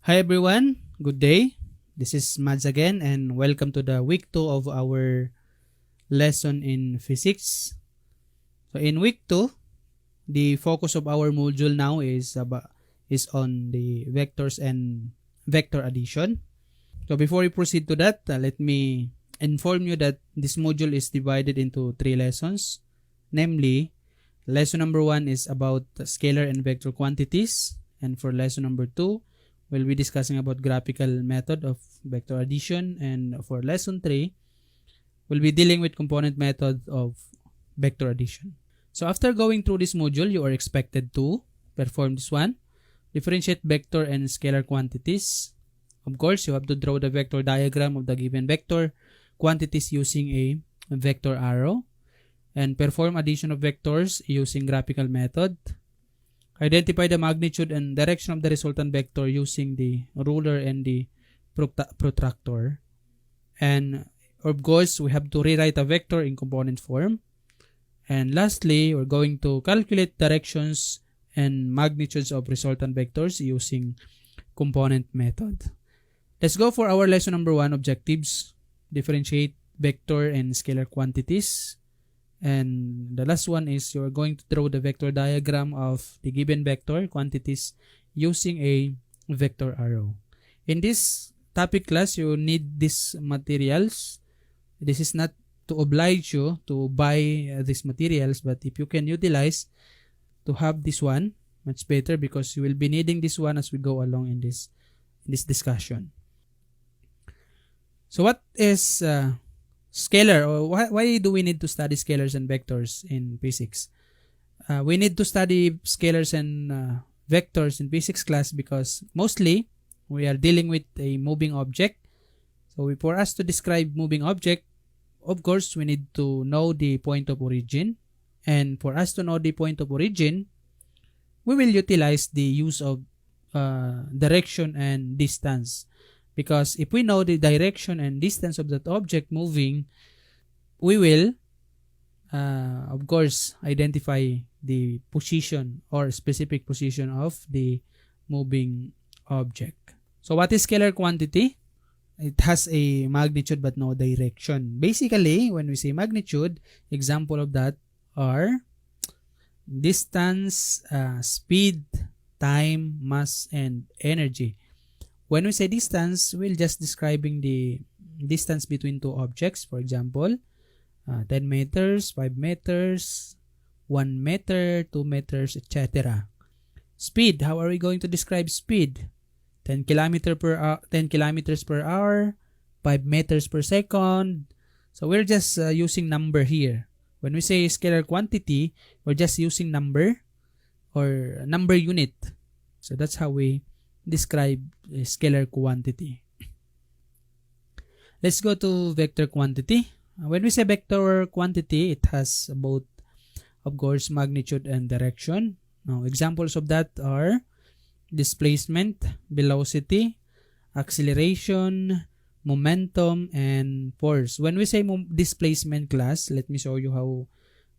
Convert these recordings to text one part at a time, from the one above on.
Hi everyone, good day. This is Mads again and welcome to the week 2 of our lesson in physics. So in week 2, the focus of our module now is on the vectors and vector addition. So before we proceed to that, let me inform you that this module is divided into 3 lessons. Namely, lesson number 1 is about scalar and vector quantities, and for lesson number 2, we'll be discussing about graphical method of vector addition, and for lesson 3, we'll be dealing with component method of vector addition. So after going through this module, you are expected to perform this one: differentiate vector and scalar quantities. Of course, you have to draw the vector diagram of the given vector quantities using a vector arrow, and perform addition of vectors using graphical method. Identify the magnitude and direction of the resultant vector using the ruler and the protractor. And of course, we have to rewrite a vector in component form. And lastly, we're going to calculate directions and magnitudes of resultant vectors using component method. Let's go for our lesson number 1, objectives: differentiate vector and scalar quantities. And the last one is you're going to draw the vector diagram of the given vector quantities using a vector arrow. In this topic class, you need these materials. This is not to oblige you to buy these materials, but if you can utilize to have this one, much better, because you will be needing this one as we go along in this discussion. So what is scalar, or why do we need to study scalars and vectors in physics? We need to study scalars and vectors in physics class because mostly we are dealing with a moving object. So for us to describe moving object, of course, we need to know the point of origin. And for us to know the point of origin, we will utilize the use of direction and distance. Because if we know the direction and distance of that object moving, we will, of course, identify the position or specific position of the moving object. So what is scalar quantity? It has a magnitude but no direction. Basically, when we say magnitude, example of that are distance, speed, time, mass, and energy. When we say distance, we're just describing the distance between two objects. For example, 10 meters, 5 meters, 1 meter, 2 meters, etc. Speed, how are we going to describe speed? 10 kilometers per hour, 5 meters per second. So we're just using number here. When we say scalar quantity, we're just using number or number unit. So that's how we describe a scalar quantity. Let's go to vector quantity. When we say vector quantity, it has both, of course, magnitude and direction. Now, examples of that are displacement, velocity, acceleration, momentum, and force. When we say displacement class, let me show you how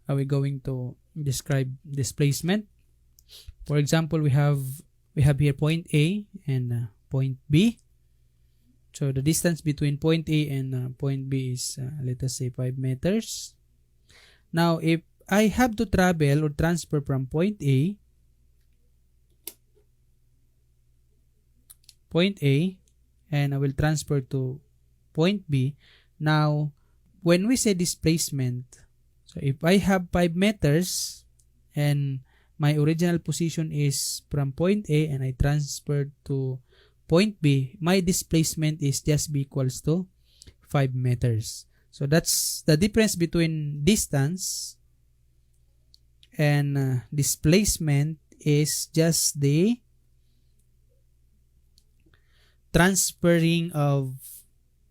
are we going to describe displacement. For example, we have here point A and point B. So the distance between point A and point B is, let us say, 5 meters. Now, if I have to travel or transfer from point A, and I will transfer to point B. Now, when we say displacement, so if I have 5 meters and my original position is from point A and I transferred to point B, my displacement is just equals to 5 meters. So that's the difference between distance and displacement is just the transferring of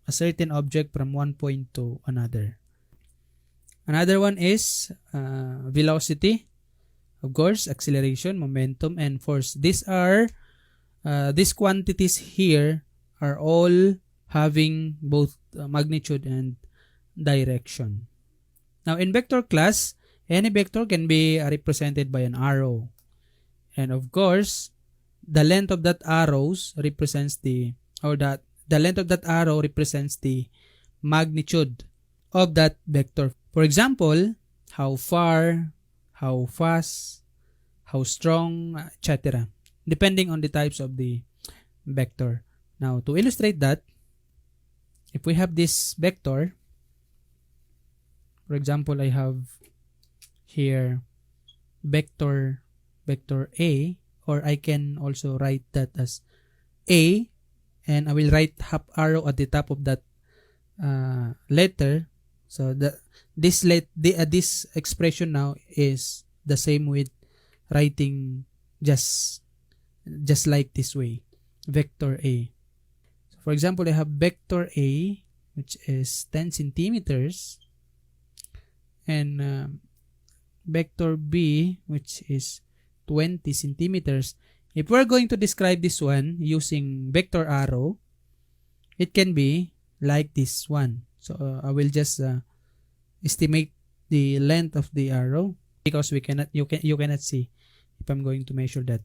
a certain object from one point to another. Another one is velocity. Of course, acceleration, momentum, and force. These quantities here are all having both magnitude and direction. Now, in vector class, any vector can be represented by an arrow. And of course, the length of that arrows represents the length of that arrow represents the magnitude of that vector. For example, how far, how fast, how strong, etc. Depending on the types of the vector. Now, to illustrate that, if we have this vector, for example, I have here vector A, or I can also write that as A, and I will write half arrow at the top of that letter. So this expression now is the same with writing just like this way, vector A. So for example, I have vector A, which is 10 centimeters, and vector B, which is 20 centimeters. If we're going to describe this one using vector arrow, it can be like this one. So I will just estimate the length of the arrow, because you cannot see if I'm going to measure that.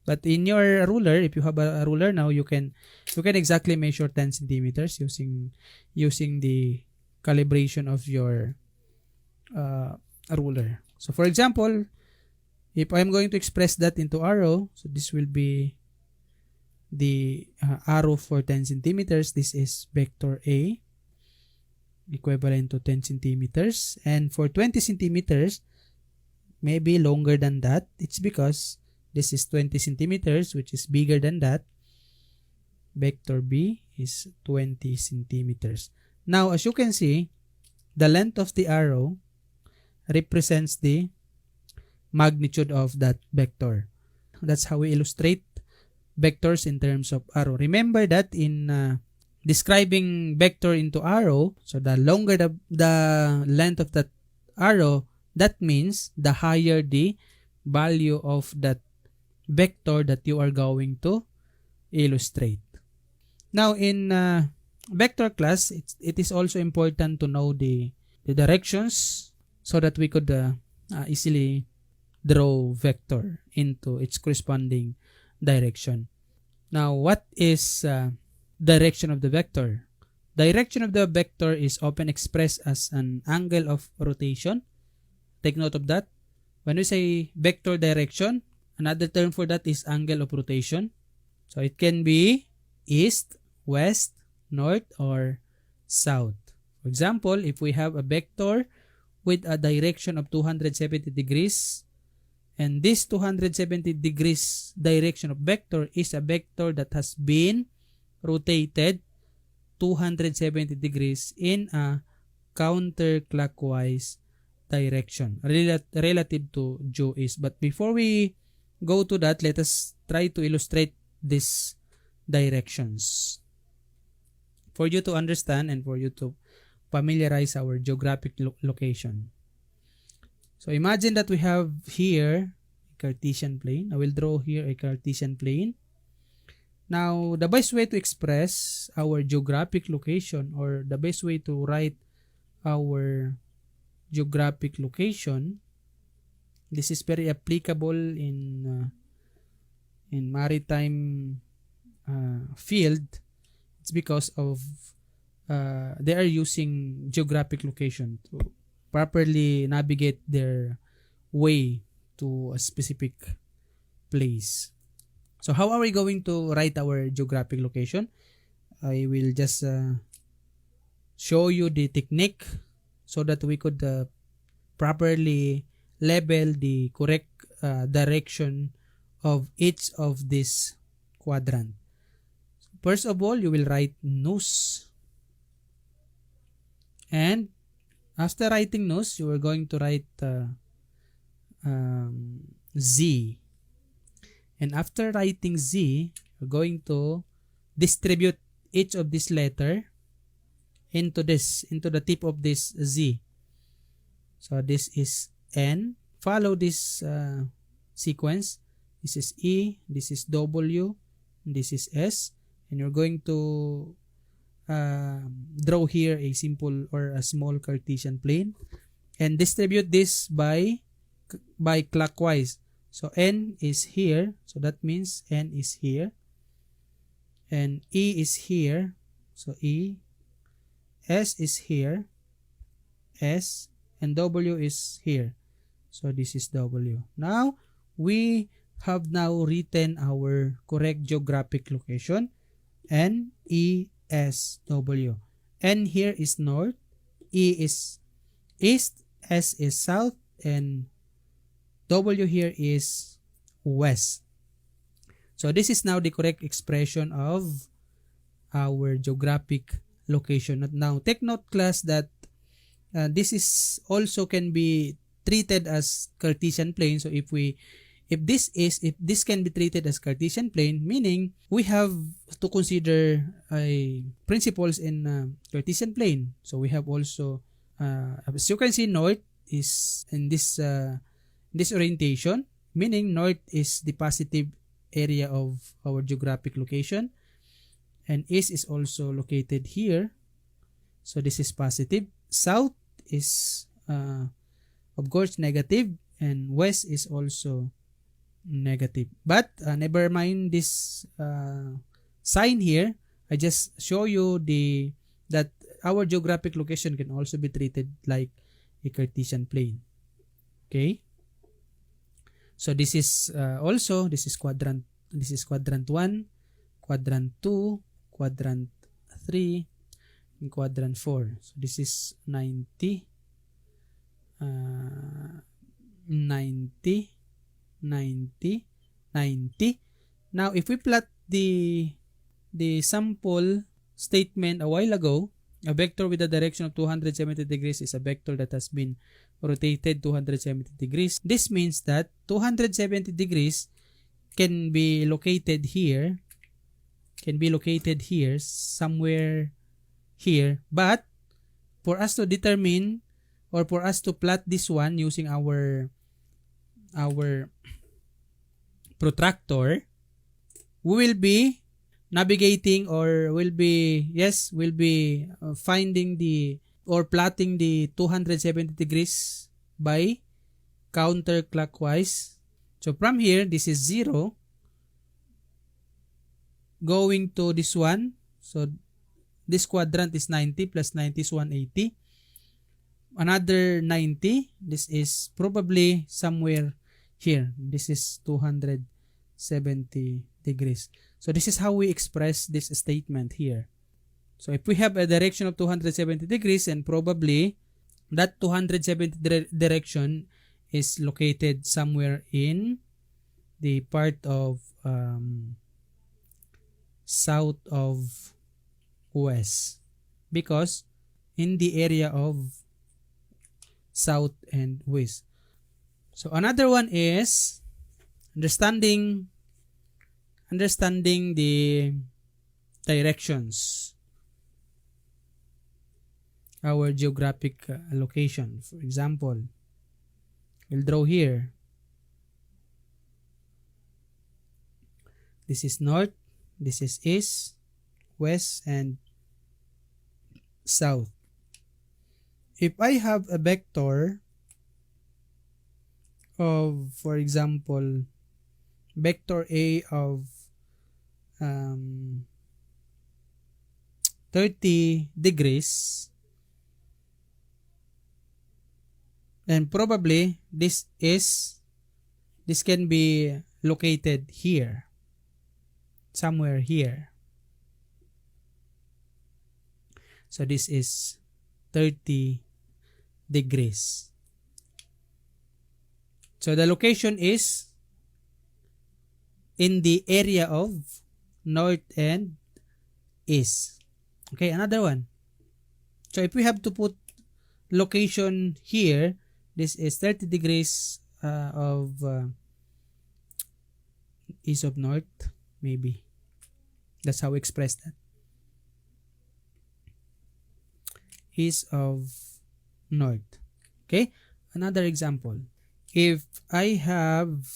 But in your ruler, if you have a ruler now, you can exactly measure 10 centimeters using the calibration of your ruler. So for example, if I'm going to express that into arrow, so this will be the arrow for 10 centimeters. This is vector A, equivalent to 10 centimeters. And for 20 centimeters, maybe longer than that. It's because this is 20 centimeters, which is bigger than that. Vector B is 20 centimeters. Now, as you can see, the length of the arrow represents the magnitude of that vector. That's how we illustrate vectors in terms of arrow. Remember that in describing vector into arrow, so the longer the length of that arrow, that means the higher the value of that vector that you are going to illustrate. Now, in vector class, it is also important to know the directions, so that we could easily draw vector into its corresponding direction. Now, what is direction of the vector? Direction of the vector is often expressed as an angle of rotation. Take note of that. When we say vector direction, another term for that is angle of rotation. So it can be east, west, north, or south. For example, if we have a vector with a direction of 270 degrees, and this 270 degrees direction of vector is a vector that has been rotated 270 degrees in a counterclockwise direction relative to due east. But before we go to that, let us try to illustrate these directions for you to understand and for you to familiarize our geographic location. So imagine that we have here a Cartesian plane. I will draw here a Cartesian plane. Now, the best way to express our geographic location, or the best way to write our geographic location, this is very applicable in maritime field. It's because of they are using geographic location to properly navigate their way to a specific place. So how are we going to write our geographic location? I will just show you the technique so that we could properly label the correct direction of each of these quadrant. First of all, you will write nose. And after writing nose, you are going to write Z. And after writing Z, you're going to distribute each of this letter into the tip of this Z. So this is N. Follow this sequence. This is E, this is W, this is S. And you're going to draw here a simple or a small Cartesian plane and distribute this by clockwise. So N is here. So that means N is here. And E is here. So E. S is here. S. And W is here. So this is W. Now, we have now written our correct geographic location. N, E, S, W. N here is north. E is east. S is south. And W here is west. So this is now the correct expression of our geographic location. Now, take note, class, that this is also can be treated as Cartesian plane. So if this can be treated as Cartesian plane, meaning we have to consider principles in Cartesian plane. So we have also, as you can see, north is in this orientation, meaning north is the positive area of our geographic location, and east is also located here. So this is positive. South is of course negative, and west is also negative. But never mind this sign here. I just show you that our geographic location can also be treated like a Cartesian plane. Okay. So this is quadrant 1, quadrant 2, quadrant 3, and quadrant 4. So this is 90, 90, 90, 90. Now, if we plot the sample statement a while ago, a vector with a direction of 270 degrees is a vector that has been rotated 270 degrees. This means that 270 degrees can be located here, somewhere here. But for us to determine, or for us to plot this one using our protractor, we will be navigating, or will be finding plotting the 270 degrees by counterclockwise. So from here, this is 0 going to this one. So this quadrant is 90 plus 90 is 180. Another 90, this is probably somewhere here. This is 270 degrees. So this is how we express this statement here. So if we have a direction of 270 degrees, and probably that 270 direction is located somewhere in the part of south of west, because in the area of south and west. So another one is understanding the directions, our geographic location. For example, we'll draw here. This is north, this is east, west, and south. If I have a vector of, for example, vector A of 30 degrees, and probably this can be located here, somewhere here. So this is 30 degrees. So the location is in the area of north and east. Okay, another one. So if we have to put location here, this is 30 degrees of east of north, maybe. That's how we express that. East of north. Okay, another example. If I have,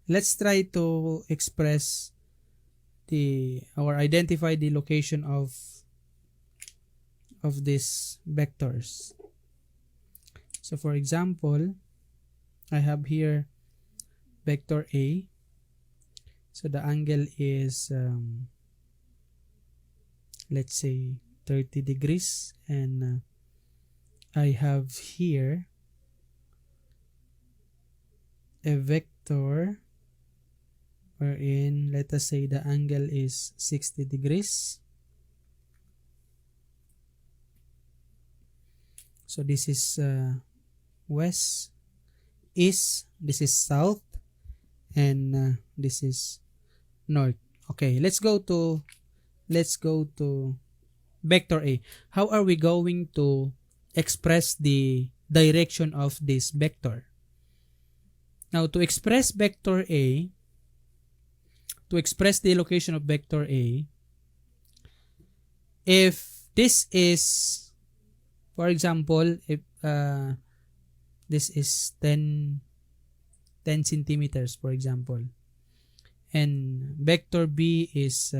let's try to express or identify the location of these vectors. So for example, I have here vector A. So the angle is let's say 30 degrees, and I have here a vector wherein, let us say, the angle is 60 degrees. So this is west, east, this is south, and this is north. Okay, let's go to vector A. How are we going to express the direction of this vector? Now, to express vector A, to express the location of vector A, if this is, for example, if this is 10 centimeters, for example, and vector B is,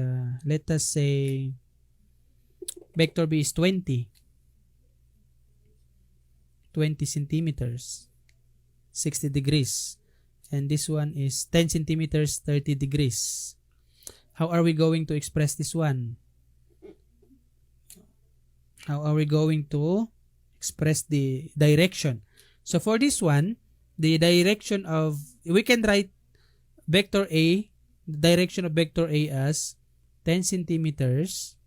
let us say, vector B is 20 centimeters, 60 degrees, and this one is 10 centimeters, 30 degrees. How are we going to express this one? How are we going to express the direction? So for this one, the direction of, we can write vector A, the direction of vector A as 10 centimeters,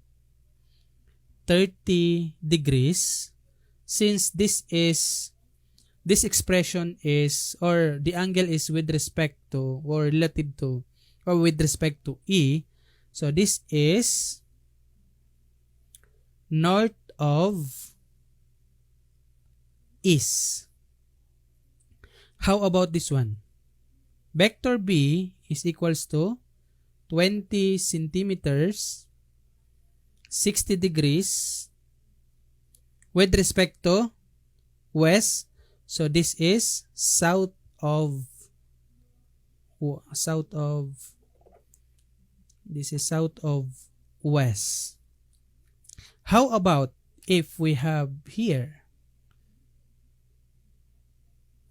30 degrees. Since this expression is, or the angle is with respect to, or relative to, or with respect to E, so this is north of east. How about this one? Vector B is equals to 20 centimeters, 60 degrees with respect to west. So this is south of west. How about if we have here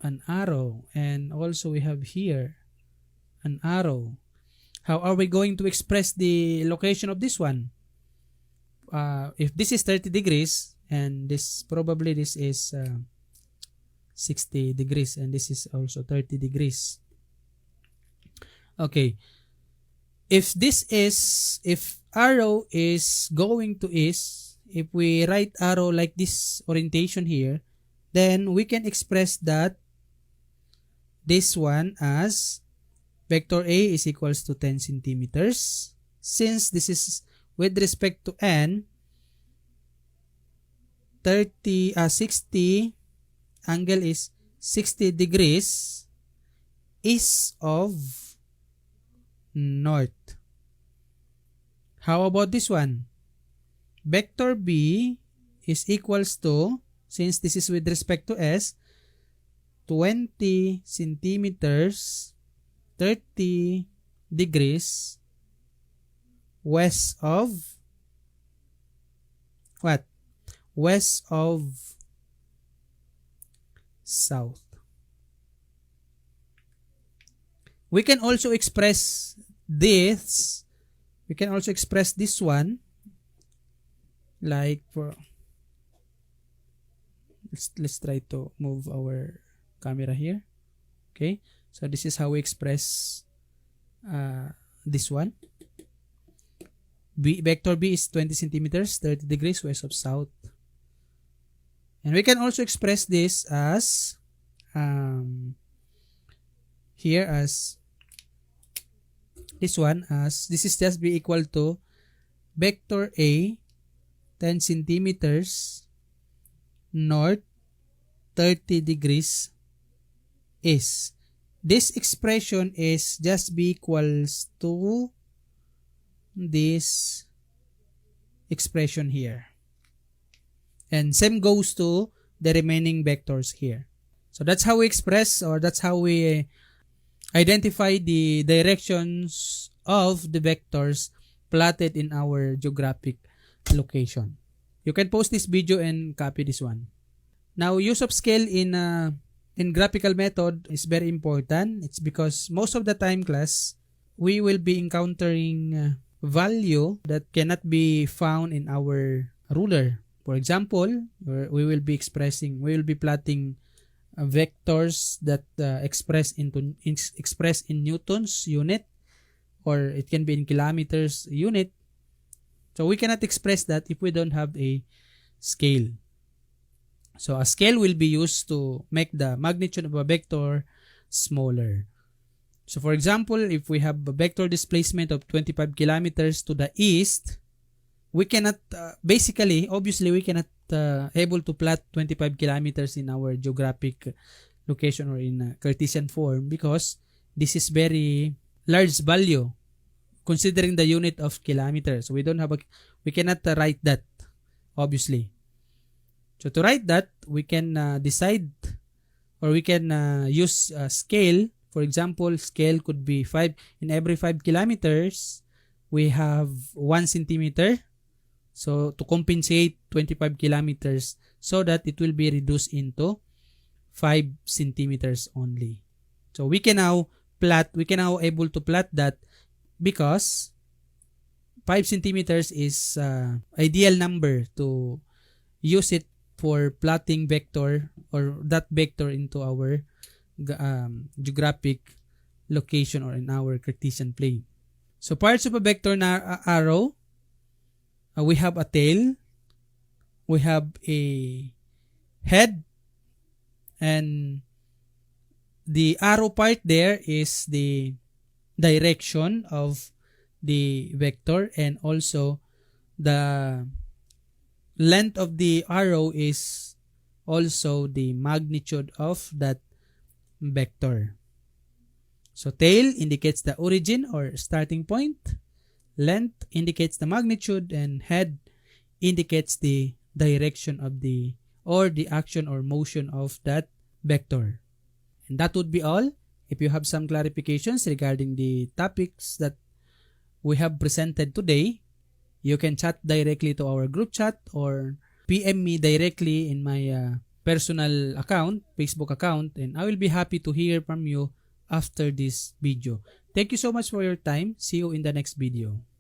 an arrow, and also we have here an arrow? How are we going to express the location of this one? If this is 30 degrees, and this is 60 degrees, and this is also 30 degrees. Okay. If arrow is going to east, if we write arrow like this orientation here, then we can express that this one as vector A is equals to 10 centimeters. Since this is with respect to N, 60 angle is 60 degrees east of north. How about this one? Vector B is equals to, since this is with respect to S, 20 centimeters, 30 degrees west of what? West of south. We can also express this. We can also express this one like for, let's try to move our camera here. Okay, so this is how we express this one. Vector B is 20 centimeters, 30 degrees west of south. And we can also express this as here as this one, as this is just be equal to vector A 10 centimeters north, 30 degrees east. This expression is just be equals to this expression here. And same goes to the remaining vectors here. So that's how we express, or that's how we identify the directions of the vectors plotted in our geographic location. You can post this video and copy this one. Now, use of scale in in graphical method is very important. It's because most of the time, class, we will be encountering value that cannot be found in our ruler. For example, we will be plotting vectors that express in newtons unit, or it can be in kilometers unit. So we cannot express that if we don't have a scale. So a scale will be used to make the magnitude of a vector smaller. So for example, if we have a vector displacement of 25 kilometers to the east, we cannot, obviously we cannot able to plot 25 kilometers in our geographic location or in Cartesian form, because this is very large value considering the unit of kilometers. So we cannot write that, obviously. So to write that, we can decide, or we can use scale. For example, scale could be 5. In every 5 kilometers, we have 1 centimeter. So to compensate 25 kilometers, so that it will be reduced into 5 centimeters only. So we can now able to plot that, because 5 centimeters is ideal number to use it for plotting vector, or that vector into our geographic location or in our Cartesian plane. So parts of a vector arrow, we have a tail, we have a head, and the arrow part there is the direction of the vector, and also the length of the arrow is also the magnitude of that vector. So tail indicates the origin or starting point, length indicates the magnitude, and head indicates the direction of the action or motion of that vector. And that would be all. If you have some clarifications regarding the topics that we have presented today, you can chat directly to our group chat, or PM me directly in my personal account, Facebook account, and I will be happy to hear from you after this video. Thank you so much for your time. See you in the next video.